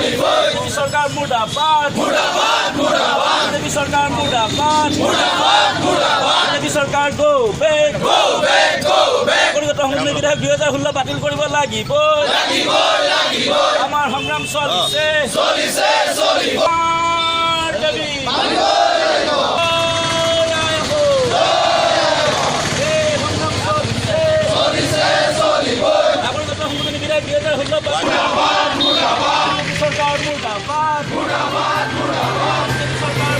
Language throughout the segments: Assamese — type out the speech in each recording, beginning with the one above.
বিজেপি চৰকাৰ মুৰ্দাবাদ বিজেপি চৰকাৰ মুৰ্দাবাদ বিজেপি চৰকাৰ গো বেক নাগৰিকত্ব সংশোধনী বিধেয়ক 2016 বাতিল কৰিব লাগিব আমাৰ সংগ্ৰাম চলিছে নাগৰিকত্ব সংশোধনী বিধেয়ক 2016 চৰকাৰ মুৰ্দাবাদ চৰকাৰ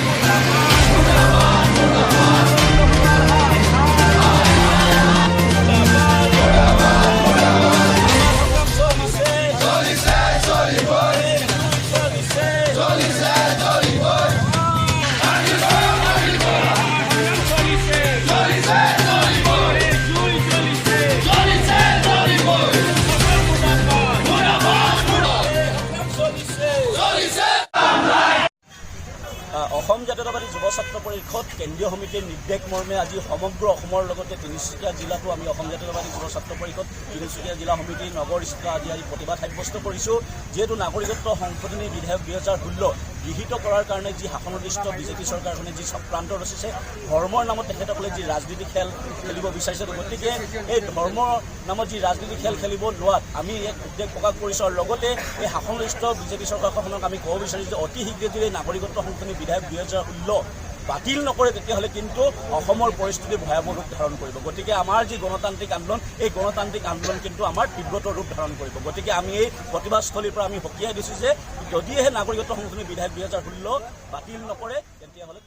অসম জাতীয়তাবাদী যুৱ ছাত্ৰ পৰিষদ কেন্দ্ৰীয় সমিতিৰ নিৰ্দেশ মৰ্মে আজি সমগ্ৰ অসমৰ লগতে তিনিচুকীয়া জিলাতো আমি অসম জাতীয়তাবাদী যুৱ ছাত্ৰ পৰিষদ তিনিচুকীয়া জিলা সমিতি নগৰস্থিত আজি প্ৰতিবাদ সাব্যস্ত কৰিছোঁ যিহেতু নাগৰিকত্ব সংশোধনী বিধেয়ক 2016 গৃহীত কৰাৰ কাৰণে যি শাসনাধিষ্ঠ বিজেপি চৰকাৰখনে যি চক্ৰান্ত ৰচিছে ধৰ্মৰ নামত তেখেতসকলে যি ৰাজনীতি খেল খেলিব বিচাৰিছে গতিকে এই ধৰ্মৰ নামত যি ৰাজনীতি খেল খেলিব লোৱাত আমি এক উদ্বেগ প্ৰকাশ কৰিছোঁ আৰু লগতে এই শাসনাধিষ্ঠ বিজেপি চৰকাৰখনক আমি ক'ব বিচাৰিছোঁ যে অতি শীঘ্ৰে নাগৰিকত্ব সংশোধনী বিধেয়ক 2016 বাতিল নকৰে তেতিয়াহ'লে কিন্তু অসমৰ পৰিস্থিতি ভয়াৱহ ৰূপ ধাৰণ কৰিব গতিকে আমাৰ যি গণতান্ত্ৰিক আন্দোলন এই গণতান্ত্ৰিক আন্দোলন কিন্তু আমাৰ তীব্ৰতৰ ৰূপ ধাৰণ কৰিব গতিকে আমি এই প্ৰতিবাদস্থলীৰ পৰা আমি সকীয়াই দিছোঁ যে যদিহে নাগৰিকত্ব সংশোধনী বিধেয়ক 2016 বাতিল নকৰে তেতিয়াহ'লে